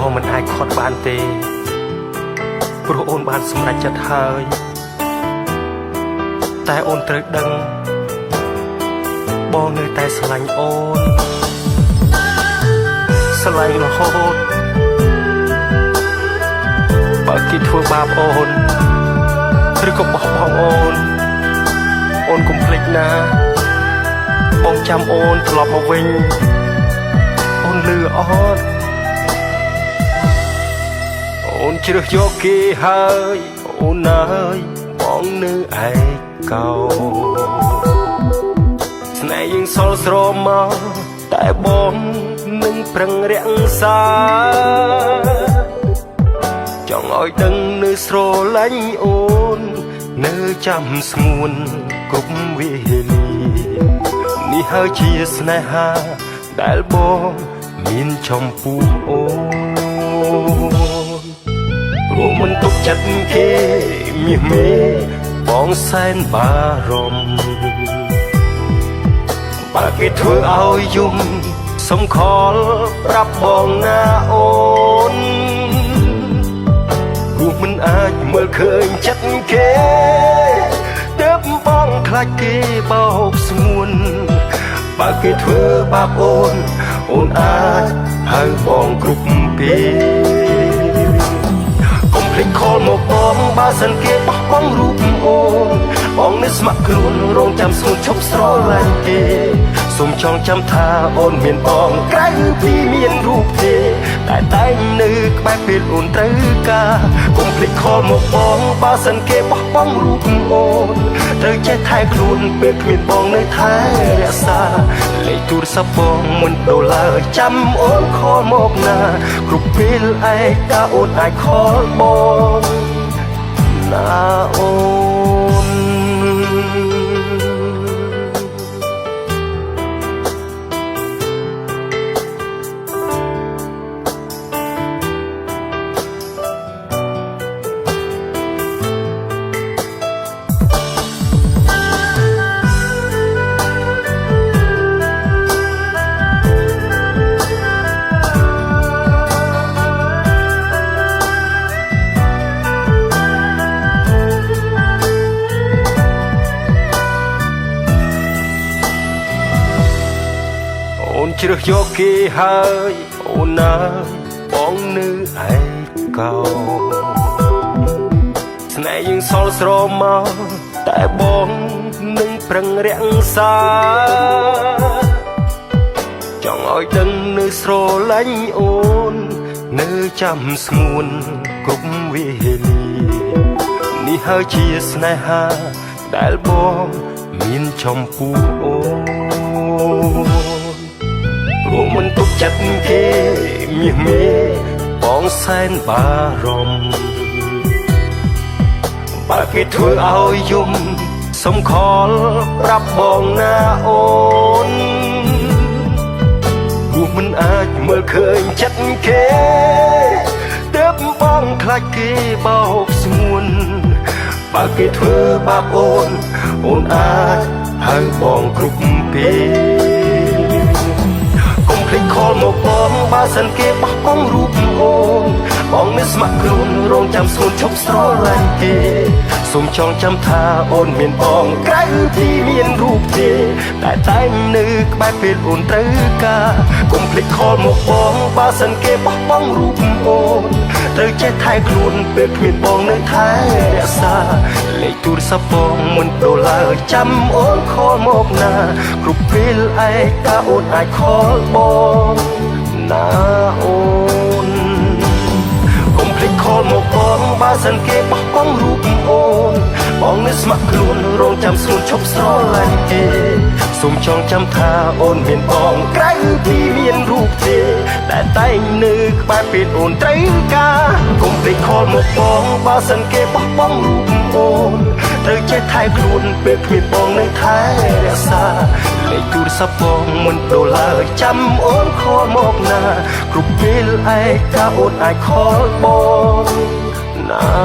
បងមិនអាចខត់បានទេព្រោះអូនបានសម្រេចចិត្តហើយតែអូនត្រូវដឹងបងនៅតែស្រឡាញ់អូនស្រឡាញ់រហូតបើគេធ្វើបាបអូនឬក៏បោះបង់អូនកុំភ្លេចណាបងចាំអូនត្រឡប់មកវិញអូនលឺអត់អូនជ្រើសយកគេហើយអូនអើយបងនៅឯកោស្នេហ៍យើងសល់ស្រមមកតែបងនឹងប្រឹងរក្សាចង់ឲ្យដឹងនៅស្រឡាញ់អូននៅចាំស្ងួនគ្រប់វេលានេះហើយជាស្នេហាដែលបងមានចំពោះអូនព្រោះមិនទុកចិត្តគេមាសមេបងសែនបារម្ភបើគេធ្វើឲ្យយំសុំខលប្រាប់បងណាអូនព្រោះមិនអាចមើលឃើញចិត្តគេទើបបងខ្លាចគេបោកស្ងួនបើគេធ្វើបាបអូនអាចហៅបងគ្រប់ពេលកុំភ្លេចខលមកបងបើសិនគេបោះបង់រូបអូនបងនឹងស្ម័គ្រខ្លួនរងចាំស្ងួនឈប់ស្រឡាញ់គេសូមចងចាំថាអូនមានបងក្រៅពីមានរូបទេតែតែងនៅក្បែរពេលអូនត្រូវការកុំភ្លេចខលមកបងបើសិនគេបោះបង់រូបអូនត្រូវចេះថែខ្លួនពេលគ្មានបងនៅថែរក្សាលេខទូរស័ព្ទបងមិនដូរឡើយចាំអូនខលមកណាគ្រប់ពេលឯកាអូនអាចខលបងណាអូនអូនជ្រើសយកគេហើយអូនណាបងនៅឯកោស្នេហ៍យើងសល់ស្រមមកតែបងនឹងប្រឹងរក្សាចង់ឲ្យដឹងនៅស្រឡាញ់អូននៅចាំស្ងួនគ្រប់វេលានេះហើយជាស្នេហាដែលបងមានចំពោះអូនព្រោះមិនទុកចិត្តគេមាសមេបងសែនបារម្ភបើគេធ្វើឲ្យយំសុំខលប្រាប់បងណាអូនព្រោះមិនអាចមើលឃើញចិត្តគេទើបបងខ្លាចគេបោកស្ងួនបើគេធ្វើបាបអូនអាចហៅបងគ្រប់ពេលភ្លេចខលមកបងបើសិនគេបោះបង់រូបបងនឹងស្ម័គ្រខ្លួនរងចាំស្ងួនឈប់ស្រឡាញ់គេសូមចងចាំថាអូនមានបងក្រៅពីមានរូបទេតែតែងនៅក្បែរពេលអូនត្រូវការកុំភ្លេចខលមកបងបើសិនគេបោះបង់រូបត្រូវចេះថែខ្លួនពេលគ្មានបងនៅថែរក្សាលេខទូរស័ព្ទបងមិនដូរឡើយចាំអូនខលមកណាគ្រប់ពេលឯកាអូនអាចខលបងណាអូនកុំភ្លេចខលមកបងបើសិនគេបោះបង់រូបបងនឹងស្ម័គ្រខ្លួនរងចាំស្ងួនឈប់ស្រឡាញ់គេសូមចងចាំថាអូនមានបងក្រៅពីមានរូបទេតែតែងនៅក្បែរពេលអូនត្រូវការកុំភ្លេចខលមកបងបើសិនគេបោះបង់រូបត្រូវចេះថែខ្លួនពេលគ្មានបងនៅថែរក្សាលេខទូរស័ព្ទបងមិនដូរឡើយចាំអូនខលមកណាគ្រប់ពេលឯកាអូនអាចខលបងណា